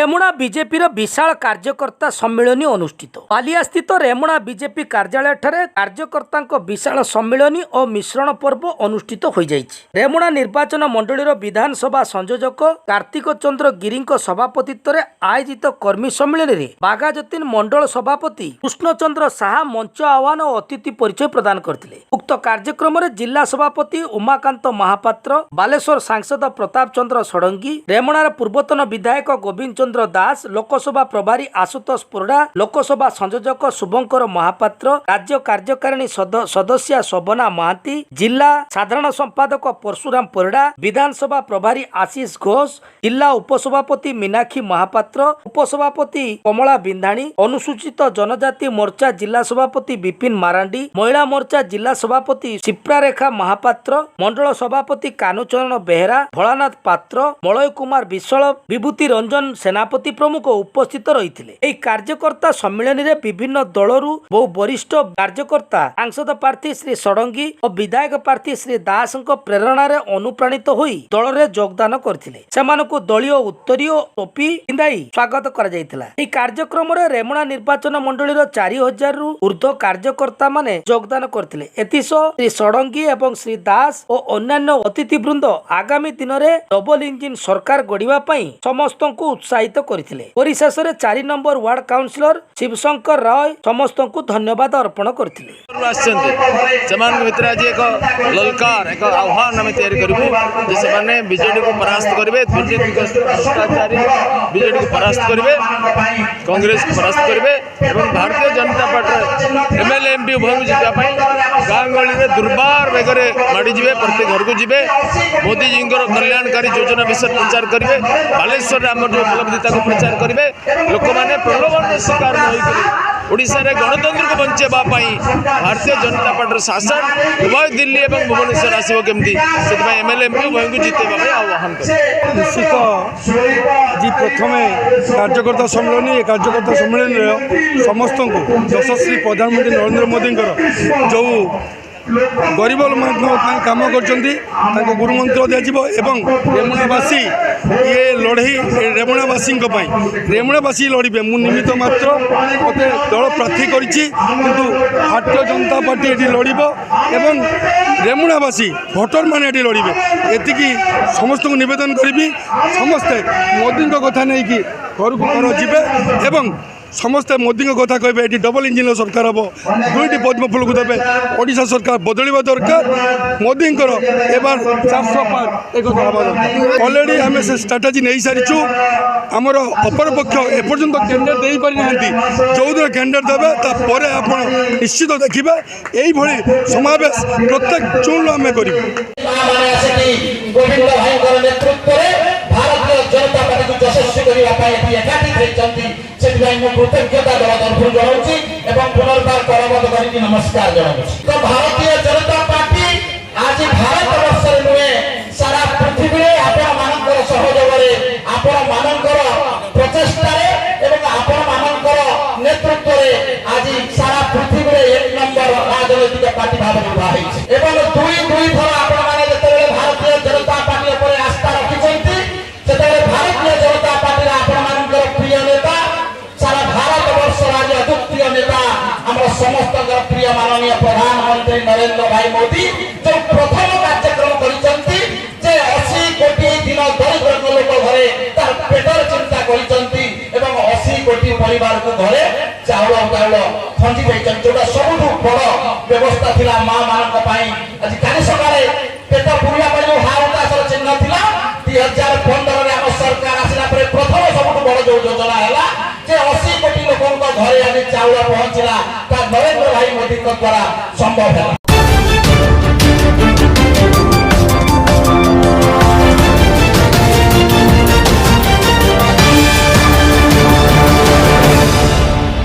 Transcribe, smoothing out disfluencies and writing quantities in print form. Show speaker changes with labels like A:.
A: Remuna BJP विशाल कार्यकर्ता सम्मेलन अनुष्ठित बालिया स्थित रेमुणा बीजेपी कार्यालय ठारे कार्यकर्ता विशाल सम्मेलन और मिश्रण पर्व अनुष्ठित हो रेमुणा निर्वाचन मंडल विधानसभा संयोजक कार्तिक चंद्र गिरी सभापतित्व आयोजित कर्मी सम्मेलन में बागाजतीन मंडल सभापति कृष्णचंद्र साहा मंच आह्वान और अतिथि परिचय प्रदान करते। उक्त कार्यक्रम में जिला सभापति उमाकांत महापात्र, बालेश्वर सांसद प्रताप चंद्र षडंगी, रेमुणार पूर्वतन विधायक गोविंद चंद्र दास, लोकसभा प्रभारी आशुतोष पुरडा, लोकसभा संयोजक शुभंकर महापात्र, राज्य कार्यकारिणी सदस्य शोभना महांती, जिला साधारण संपादक परशुराम पुरडा, विधानसभा प्रभारी आशीष घोष, जिला उपसभापति मीनाक्षी महापात्र, उपसभापति कमला बिंधाणी, अनुसूचित जनजाति मोर्चा जिला सभापति विपिन मारांडी, महिला मोर्चा जिला सभापति शिप्रारेखा महापात्र, मंडल सभापति कानुचरण बेहेरा, भोलानाथ पात्र, मलय कुमार विश्वाल, विभूति रंजन सेनापति प्रमुख उपस्थित रही। कार्यकर्ता सम्मेलन में विभिन्न दलरू बहु वरिष्ठ कार्यकर्ता सांसद प्रार्थी श्री षडंगी और विधायक प्रार्थी श्री दास प्रेरणा अनुप्राणित होई दल में योगदान करथिले। सेमानकु दलीय उत्तरीय टोपी पिंधाई स्वागत करा जायतिला। एही कार्यक्रम में रेमुणा निर्वाचन मंडली 4000 रु ऊर्ध्व कार्यकर्ता माने योगदान करथिले। एतिसो श्री षडंगी एवं श्री दास और अन्यान्य अतिथि वृंद आगामी दिन में डबल इंजिन सरकार गढ़िबा पई समस्त को उत्साहित करथिले। परिशेष 4 नंबर वार्ड काउंसिलर शिवशंकर राय समस्त को धन्यवाद अर्पण करथिले।
B: आज एक ललकार एक आह्वान आम तैयारी बीजेडी को परास्त करेंगे, भ्रष्टाचारी बीजेडी को परास्त करेंगे, कांग्रेस को परास्त करेंगे और Bharatiya Janata party MLA MP उभय को जीवाई गाँ गहली में दुर्बार बेगरे माड़ी जी प्रत्येक घर को जी मोदी जी कल्याणकारी योजना विषय प्रचार करेंगे, बालेश्वर आम जो उपलब्धि प्रचार करेंगे, लोक मैंने प्रलोभन शिकार ओडिशा रे गणतंत्र को बंचाई भारतीय जनता पार्टी शासन उभय दिल्ली और भुवनेश्वर आसो केमती से एमएलए एमपी उभय को जितेबा आह्वान कर
C: निश्चित जी प्रथम कार्यकर्ता सम्मेलन कार्यकर्ता सम्मेलन समस्त को यशस्वी प्रधानमंत्री नरेंद्र मोदी जो गरीब काम कर गुरुमंत्र दिज्व एवं रेमुणावासी ये लड़ई रेमुणावासी रेमुणावासी लड़े मु निमित्त मात्र मत दल प्रार्थी करिछि किंतु भारतीय जनता पार्टी ये लड़ब एवं रेमुणावासी भोटर मैंने ये लड़े एति समस्त को निवेदन करी समस्ते मोदी कथा नहीं कि घर को घर जी एवं समस्ते मोदी कथा कहे ये डबल इंजिन सरकार हम दुईटी पद्म फूल को देवे ओडिशा सरकार बदलवा दरकार मोदी एबार 400 पार एक अलरेडी आम से स्ट्राटेजी नहीं सारीचु आमर अपर पक्ष एपर्यंत कैंडिडेट दे पारि ना जो दिन कैंडिडेट देवे तापर आप निश्चित देखिए यही समावेश प्रत्येक जून आम करूँ।
D: जनता पार्टी को यशस्वी करने कृतज्ञता दल तरफ जनाऊँगी और पुनर्बार करबद्ध करके नमस्कार जनाऊँगी। तो भारतीय जनता पार्टी आज भारत वर्ष नुहे सारा पृथ्वी में आपण मानकर सहयोग आपण प्रचेषा आपण नेतृत्व आज सारा पृथ्वी में 1 नंबर राजनैतिक पार्टी भाव निर्वाह एवं दुई थर आपण जो भारतीय जनता पार्टी पर आस्था रखिंट से भारतीय जनता पार्टी आपण प्रिय नेता सारा भारत वर्ष आज अद्वितीय नेता आम समस्त प्रिय माननीय प्रधानमंत्री नरेंद्र भाई मोदी जो प्रथम कार्यक्रम कर 80 कोटी दिन दरिद्र लोक घरे तार पेटर चिंता कर 80 कोटी परिवार को घरे चाउल खंजी जोटा सब बड़ व्यवस्था थिला माँ मान आज काली सकाळे पेट पुरिया जो हाउतासर चिन्ह थिला 2015 आम सरकार आसला प्रथम सब बड़ जो योजना है 80 कोटी लोक घरे आज चाउल पहुंचला नरेंद्र भाई मोदी द्वारा संभव है।